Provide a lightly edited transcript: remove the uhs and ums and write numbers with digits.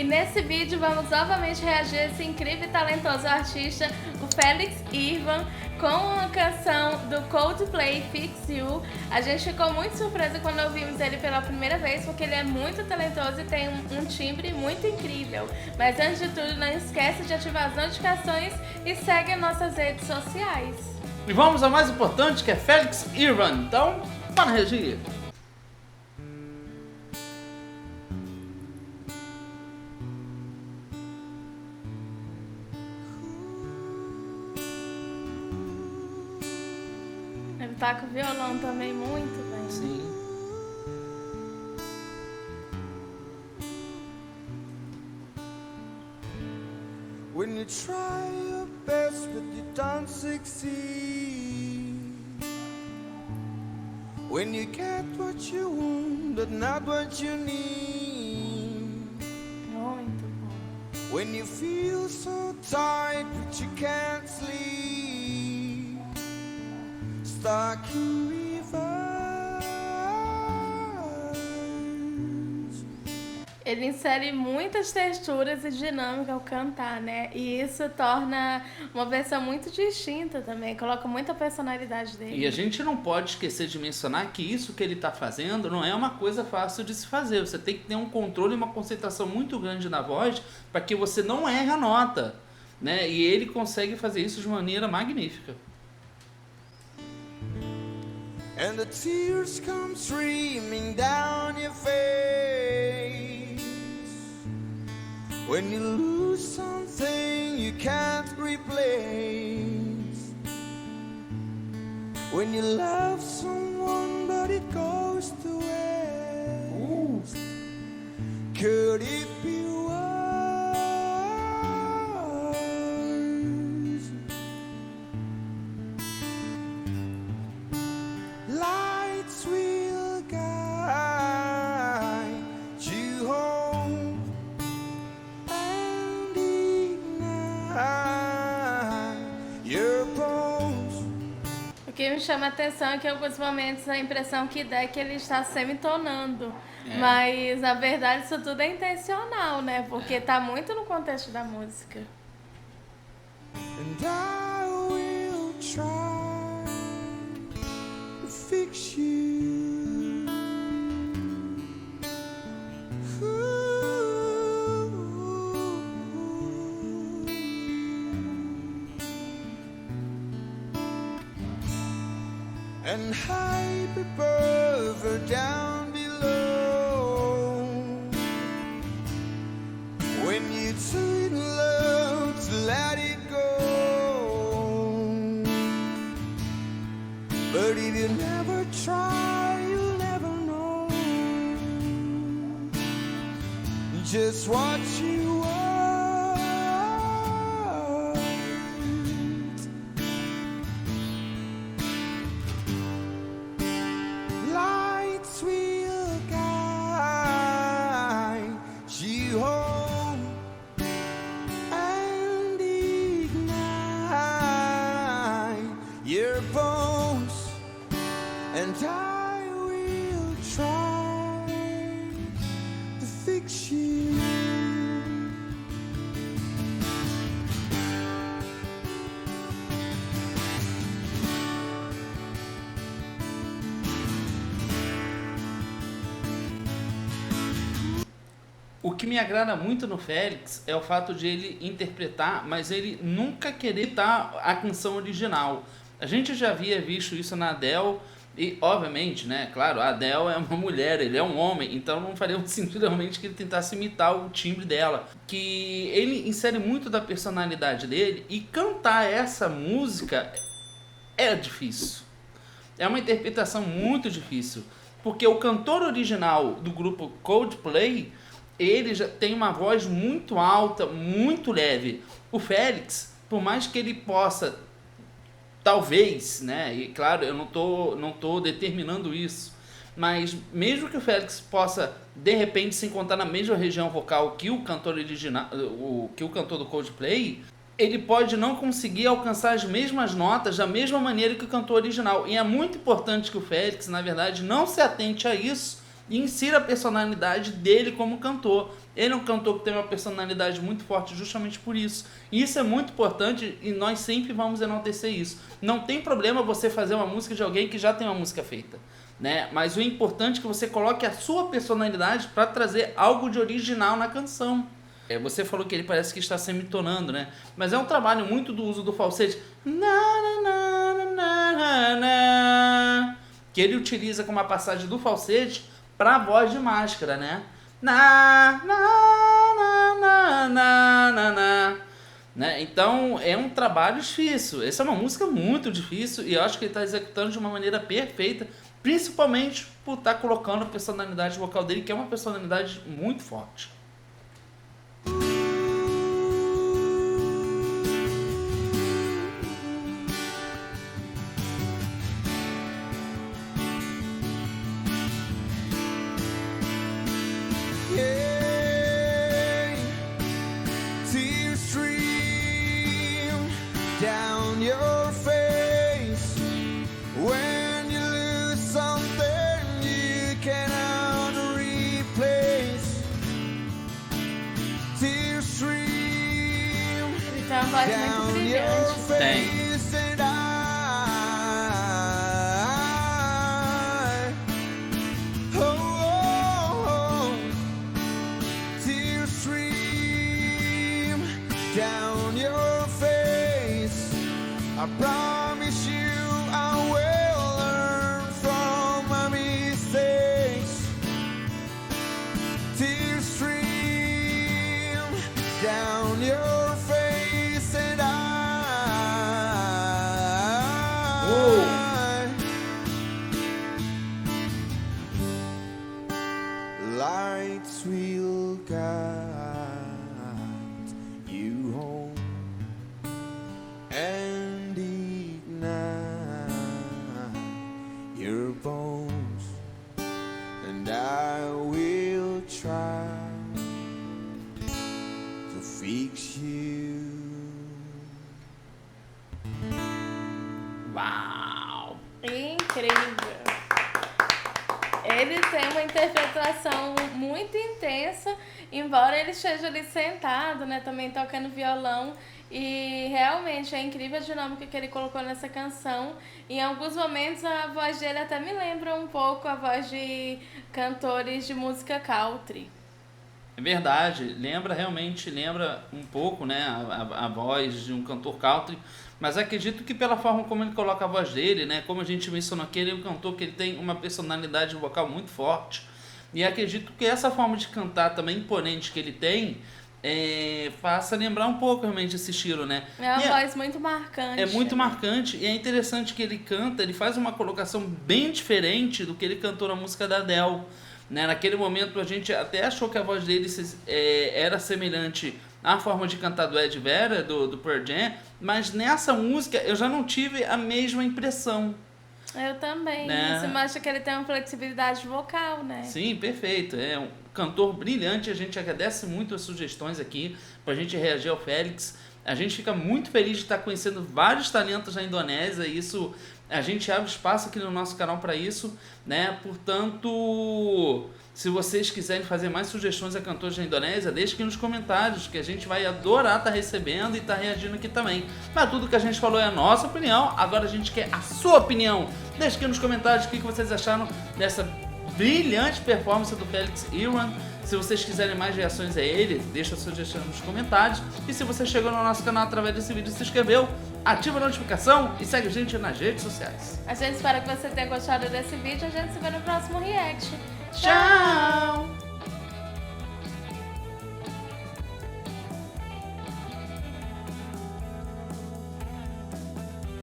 E nesse vídeo vamos novamente reagir a esse incrível e talentoso artista, o Felix Irvan, com a canção do Coldplay, Fix You. A gente ficou muito surpresa quando ouvimos ele pela primeira vez, porque ele é muito talentoso e tem um timbre muito incrível. Mas antes de tudo, não esquece de ativar as notificações e segue as nossas redes sociais. E vamos ao mais importante, que é Felix Irvan. Então, bora reagir. Ele tá com o violão também muito bem. Sim. When you try your best but you don't succeed, when you get what you want but not what you need, Muito bom. when you feel so tired but you can't sleep, stuck in reverse. Ele insere muitas texturas e dinâmica ao cantar, né? E isso torna uma versão muito distinta também, coloca muita personalidade dele. E a gente não pode esquecer de mencionar que isso que ele está fazendo não é uma coisa fácil de se fazer. Você tem que ter um controle e uma concentração muito grande na voz para que você não erre a nota, né? E ele consegue fazer isso de maneira magnífica. And the tears come streaming down your face when you lose something you can't replace, when you love someone but it goes to waste. Could it be worse? Lights will guide you home and ignite your bones. O que me chama a atenção é que em alguns momentos a impressão que dá é que ele está semitonando. Mas na verdade isso tudo é intencional, né? Porque tá muito no contexto da música. And I will try to fix you. And hide the brother down below when you too in love to let it go. But if you never try, you'll never know just what you want. Lights will guide you home and ignite your bones, and I will try to fix you. O que me agrada muito no Felix é o fato de ele interpretar, mas ele nunca querer imitar a canção original. A gente já havia visto isso na Adele e, obviamente, né, claro, a Adele é uma mulher, ele é um homem, então não faria muito sentido realmente que ele tentasse imitar o timbre dela. Que ele insere muito da personalidade dele e cantar essa música é difícil. É uma interpretação muito difícil, porque o cantor original do grupo Coldplay, ele já tem uma voz muito alta, muito leve. O Felix, por mais que ele possa, talvez, né, e claro, eu não tô determinando isso, mas mesmo que o Felix possa, de repente, se encontrar na mesma região vocal que o cantor original, que o cantor do Coldplay, ele pode não conseguir alcançar as mesmas notas da mesma maneira que o cantor original. E é muito importante que o Felix, na verdade, não se atente a isso e insira a personalidade dele como cantor. Ele é um cantor que tem uma personalidade muito forte justamente por isso. E isso é muito importante e nós sempre vamos enaltecer isso. Não tem problema você fazer uma música de alguém que já tem uma música feita, né? Mas o importante é que você coloque a sua personalidade para trazer algo de original na canção. Você falou que ele parece que está semitonando, né? Mas é um trabalho muito do uso do falsete. Que ele utiliza como uma passagem do falsete para a voz de máscara, né? Né? Então é um trabalho difícil. Essa é uma música muito difícil e eu acho que ele está executando de uma maneira perfeita, principalmente por estar colocando a personalidade vocal dele, que é uma personalidade muito forte. Down your face when you lose something you cannot replace. Tears stream Ele tem uma voz muito down your brilhante. face and tears stream down your face. I promise you I will learn from my mistakes. Tears stream down your face and lights will guide you home and ignite your bones, and I will try to fix you. Uau! Incrível! Ele tem uma interpretação muito intensa, embora ele esteja ali sentado, né, também tocando violão. E realmente é incrível a dinâmica que ele colocou nessa canção. Em alguns momentos a voz dele até me lembra um pouco a voz de cantores de música country. É verdade, realmente lembra um pouco, né, a voz de um cantor country, mas acredito que pela forma como ele coloca a voz dele, né, como a gente mencionou aqui, ele é um cantor que ele tem uma personalidade vocal muito forte, e acredito que essa forma de cantar também imponente que ele tem, faça lembrar um pouco realmente esse estilo, né? É uma voz muito marcante. É muito marcante e é interessante que ele canta, ele faz uma colocação bem diferente do que ele cantou na música da Adele. Né? Naquele momento a gente até achou que a voz dele era semelhante à forma de cantar do Ed Vera, do Pearl Jam, mas nessa música eu já não tive a mesma impressão. Eu também. Né? Isso mostra que ele tem uma flexibilidade vocal, né? Sim, perfeito. É um cantor brilhante. A gente agradece muito as sugestões aqui pra gente reagir ao Félix. A gente fica muito feliz de estar conhecendo vários talentos na Indonésia. Isso, a gente abre espaço aqui no nosso canal para isso, né? Portanto, se vocês quiserem fazer mais sugestões a cantores da Indonésia, deixe aqui nos comentários, que a gente vai adorar estar recebendo e estar reagindo aqui também. Mas tudo que a gente falou é a nossa opinião, agora a gente quer a sua opinião. Deixe aqui nos comentários o que vocês acharam dessa brilhante performance do Félix Irwan. Se vocês quiserem mais reações a ele, deixa a sugestão nos comentários. E se você chegou no nosso canal através desse vídeo e se inscreveu, ativa a notificação e segue a gente nas redes sociais. A gente espera que você tenha gostado desse vídeo. A gente se vê no próximo react. Tchau!